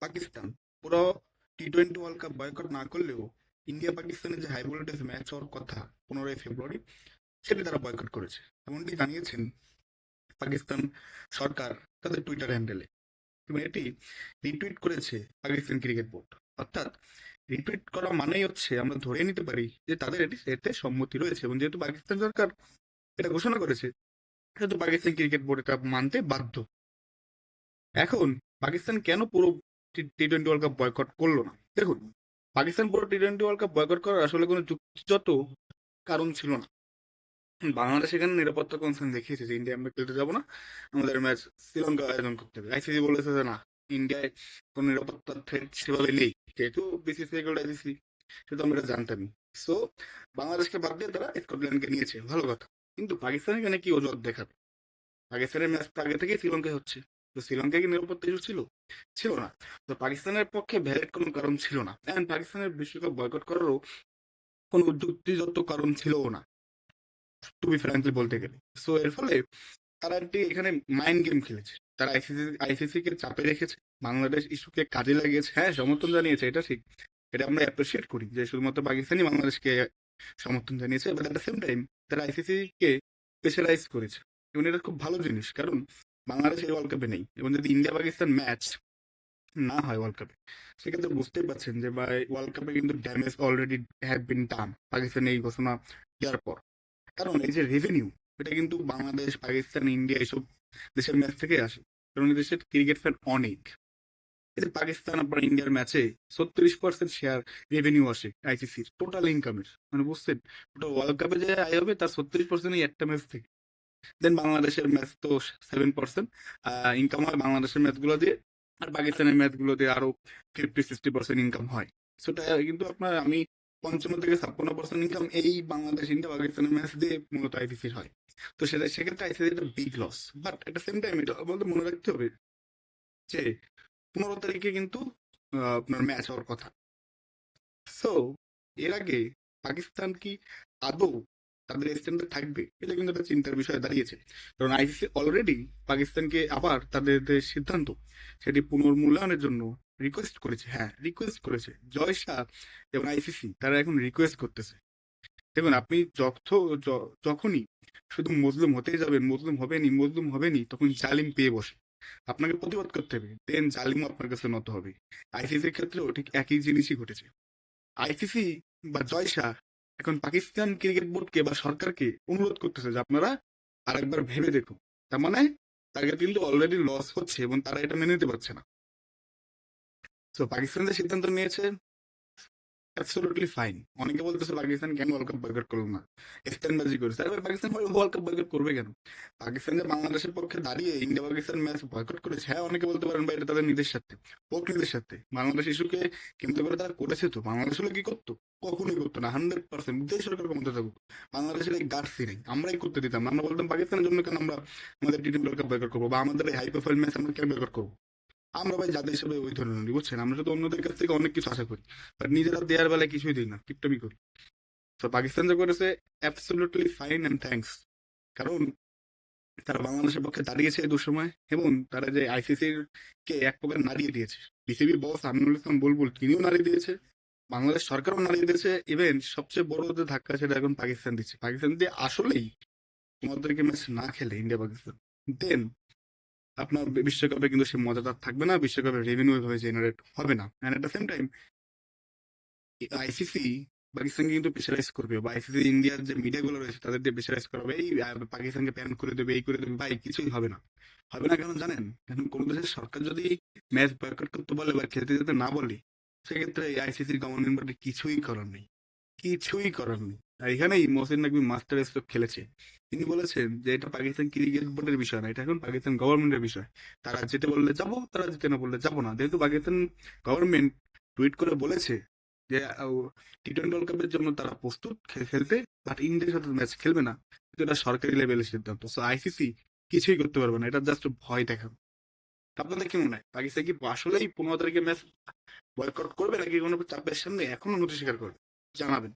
পাকিস্তান পুরো টি-20 world cup boycott না করলেও ইন্ডিয়া পাকিস্তানের যে হাই ভোল্টেজ ম্যাচ হওয়ার কথা 15 ফেব্রুয়ারি, সেটি তারা বয়কট করেছে। এমনটি জানিয়েছেন পাকিস্তান সরকার তাদের টুইটার হ্যান্ডেলে, এবং এটি রিটুইট করেছে পাকিস্তান ক্রিকেট বোর্ড। অর্থাৎ রিটুইট করা মানেই হচ্ছে আমরা ধরে নিতে পারি যে তাদের এতে সম্মতি রয়েছে, এবং যেহেতু পাকিস্তান সরকার এটা ঘোষণা করেছে সেহেতু পাকিস্তান ক্রিকেট বোর্ড এটা মানতে বাধ্য। এখন পাকিস্তান কেন পুরো টি-20 ওয়ার্ল্ড কাপ বয়কট করলো না? দেখুন, পাকিস্তান পুরো টি-20 ওয়ার্ল্ড কাপ বয়কট করার আসলে কোনো যুক্তিযুক্ত কারণ ছিল না। বাংলাদেশ এখানে নিরাপত্তা কনসার্ন দেখিয়েছে যে ইন্ডিয়া আমরা খেলতে যাবো না, আমাদের ম্যাচ শ্রীলঙ্কা আয়োজন করতে হবে। আইসিসি বলেছে যে না, ইন্ডিয়ায় কোনো নিরাপত্তার থ্রেট সেভাবে নেই, যেহেতু বিসিসিআই গোল্ড আইসিসি, সেটা আমরা এটা জানতামই। সো বাংলাদেশকে বাদ দিয়ে তারা স্কটল্যান্ডকে নিয়েছে, ভালো কথা। কিন্তু পাকিস্তান এখানে কি অজুহাত দেখাবে? পাকিস্তানের ম্যাচটা আগে থেকেই শ্রীলঙ্কায় হচ্ছে, তো শ্রীলঙ্কায় কি নিরাপত্তা ইস্যু ছিল? ছিল না। তো পাকিস্তানের পক্ষে ভ্যালিড কোনো কারণ ছিল না, এন্ড পাকিস্তানের বিশ্বকাপ বয়কট করারও কোনো যুক্তিযুক্ত কারণ ছিলও না, টু বি ফ্র্যাঙ্কলি বলতে গেলে। সো এর ফলে তারা একটি এখানে মাইন্ড গেম খেলেছে। তারা আইসিসি কে চাপে রেখেছে, বাংলাদেশ ইস্যুকে কাজে লাগিয়েছে। হ্যাঁ, সমর্থন জানিয়েছে, এটা ঠিক, এটা আমরা অ্যাপ্রিসিয়েট করি যে শুধুমাত্র পাকিস্তানই বাংলাদেশকে সমর্থন জানিয়েছে, but at the same time তারা আইসিসি কে প্রেশারাইজ করেছে, এবং এটা খুব ভালো জিনিস। কারণ বাংলাদেশ এই ওয়ার্ল্ড কাপে নেই, এবং যদি ইন্ডিয়া পাকিস্তান ম্যাচ না হয় ওয়ার্ল্ড কাপে, সেক্ষেত্রে বুঝতেই পারছেন যে ভাই ওয়ার্ল্ড কাপে কিন্তু ড্যামেজ অলরেডি হ্যাভ বিন ডান পাকিস্তান এই ঘোষণা দেওয়ার পর। কারণ এই যে রেভিনিউ, এটা কিন্তু বাংলাদেশ, পাকিস্তান, ইন্ডিয়া এইসব দেশের ম্যাচ থেকে আসে, কারণ এই দেশের ক্রিকেট ফ্যান অনেক। এই যে পাকিস্তান আপনার ইন্ডিয়ার ম্যাচে 36% শেয়ার রেভিনিউ আসে আইসিসির টোটাল ইনকামের, মানে বুঝছেন, টোটাল ওয়ার্ল্ড কাপে যে আয় হবে তার 36% এই একটা ম্যাচ থেকে। দেন বাংলাদেশের ম্যাচ তো 7% ইনকাম হয় বাংলাদেশের ম্যাচগুলো দিয়ে, আর পাকিস্তানের ম্যাচগুলো দিয়ে আরো 50-60% ইনকাম হয়। সেটা কিন্তু আপনার আমি 55 থেকে 56% ইনকাম এই বাংলাদেশ, ইন্ডিয়া, পাকিস্তানের ম্যাচ দিয়ে মূলত আইসিসির হয়। তো সেটা সেক্ষেত্রে আইসিসি একটা বিগ লস। বাট একটা সেম টাইম এটা আমাদের মনে রাখতে হবে যে 15 তারিখে কিন্তু আপনার ম্যাচ হওয়ার কথা। সো এর আগে পাকিস্তান কি আদৌ তাদের স্ট্যান্ডার্ড থাকবে, এটা কিন্তু একটা চিন্তার বিষয় দাঁড়িয়েছে। কারণ আইসিসি অলরেডি পাকিস্তানকে আবার তাদের যে সিদ্ধান্ত সেটি পুনর্মূল্যায়নের জন্য রিকোয়েস্ট করেছে। হ্যাঁ, রিকোয়েস্ট করেছে। জয় শাহ এবং আইসিসি তারা এখন রিকোয়েস্ট করতেছে। দেখুন, আপনি যখনই শুধু মজলুম হতেই যাবেন, মজলুম হবেনি, তখন জালিম পেয়ে বসে। আপনাকে প্রতিবাদ করতে হবে, দেন জালিমও আপনার কাছে নত হবে। আইসিসির ক্ষেত্রেও ঠিক একই জিনিসই ঘটেছে। আইসিসি বা জয় শাহ এখন পাকিস্তান ক্রিকেট বোর্ডকে বা সরকারকে অনুরোধ করতেছে যে আপনারা আরেকবার ভেবে দেখুন। তার মানে তাদের কিন্তু অলরেডি লস হচ্ছে এবং তারা এটা মেনে নিতে পারছে না। তো পাকিস্তান যে সিদ্ধান্ত নিয়েছে, অ্যাবসলিউটলি ফাইন। অনেকে বলতেছে পাকিস্তান কেন ওয়ার্ল্ড কাপ বয়কট করলো না, স্ট্যান্ডবাজি করেছে। আরে ভাই, পাকিস্তান ওয়ার্ল্ড কাপ বয়কট করবে কেন? পাকিস্তান যে বাংলাদেশের পক্ষে দাঁড়িয়ে ইন্ডিয়া পাকিস্তান ম্যাচ বয়কট করেছে, হ্যাঁ অনেকে বলতে পারেন ভাই এটা তাদের নিজের সাথে, নিজের সাথে বাংলাদেশ ইস্যুকে কেন্দ্র করে তারা করেছে। তো বাংলাদেশ হলে কি করতো? কখনোই করতো না। 100% যে সরকার ক্ষমতা থাকুক, বাংলাদেশের এই গার্ডসই নেই। আমরাই করতে দিতাম না। আমরা বলতাম পাকিস্তানের জন্য কেন আমরা আমাদের টি-20 ওয়ার্ল্ড কাপ বয়কট করবো, বা আমাদের এই হাই প্রোফাইল ম্যাচ আমরা কেন বয়কট করবো? আমরা ভাই জাতি হিসেবে ওই ধরনের, বুঝছেন, আমরা শুধু অন্যদের কাছ থেকে অনেক কিছু আশা করি, বাট নিজেরা দেওয়ার বেলায় কিছুই দিই না, কিপটামি করি। তো পাকিস্তান যে করেছে, অ্যাবসলিউটলি ফাইন অ্যান্ড থ্যাঙ্কস। কারণ তারা বাংলাদেশের পক্ষে দাঁড়িয়েছে এই দুঃসময়, এবং তারা যে আইসিসির কে এক প্রকার নাড়িয়ে দিয়েছে। বিসিবি বস আমিনুল ইসলাম বুলবুল তিনিও নাড়িয়ে দিয়েছে, বাংলাদেশ সরকারও নাড়িয়ে দিয়েছে। ইভেন সবচেয়ে বড় যে ধাক্কা সেটা এখন পাকিস্তান দিচ্ছে। পাকিস্তান দিয়ে আসলেই তোমাদেরকে ম্যাচ না খেলে ইন্ডিয়া পাকিস্তান, দেন আপনার বিশ্বকাপে কিন্তু সে মজাদার থাকবে না, বিশ্বকাপে রেভিনিউ এভাবে জেনারেট হবে না। And at the same time ICC পাকিস্তানকে কিন্তু প্রেশারাইজ করবে, বা আইসিসি ইন্ডিয়ার যে মিডিয়া গুলো রয়েছে তাদের দিয়ে প্রেশারাইজ করাবে, এই পাকিস্তানকে ব্যান করে দেবে, এই করে দেবে। ভাই কিছুই হবে না। হবে না কেন জানেন? এখন কোন দেশের সরকার যদি ম্যাচ বয়কট করতে বলে বা খেলতে যেতে না বলে, সেক্ষেত্রে আইসিসির গভর্নমেন্ট বডি কিছুই করার নেই, কিছুই করার নেই। আর এখানেই মহসিন নকভি মাস্টার স্ট্রোক খেলেছে। তিনি বলেছেন যে এটা পাকিস্তান ক্রিকেট বোর্ডের বিষয় না, এটা এখন পাকিস্তান গভর্নমেন্টের বিষয়। তারা যেতে বললে যাবো, তারা যেতে না বললে যাবো না। যেহেতু পাকিস্তান গভর্নমেন্ট টুইট করে বলেছে যে টি-20 ওয়ার্ল্ড কাপের জন্য তারা প্রস্তুত খেলতে, বাট ইন্ডিয়ার সাথে ম্যাচ খেলবে না। কিন্তু এটা সরকারি লেভেলের সিদ্ধান্ত। সো আইসিসি কিছুই করতে পারবে না, এটা জাস্ট ভয় দেখানো। আপনাদের কি মনে হয়, পাকিস্তান কি আসলেই 15 তারিখে ম্যাচ বয়কট করবে, নাকি কোনো চাপের সামনে এখনো নতি স্বীকার করবে? জানাবেন।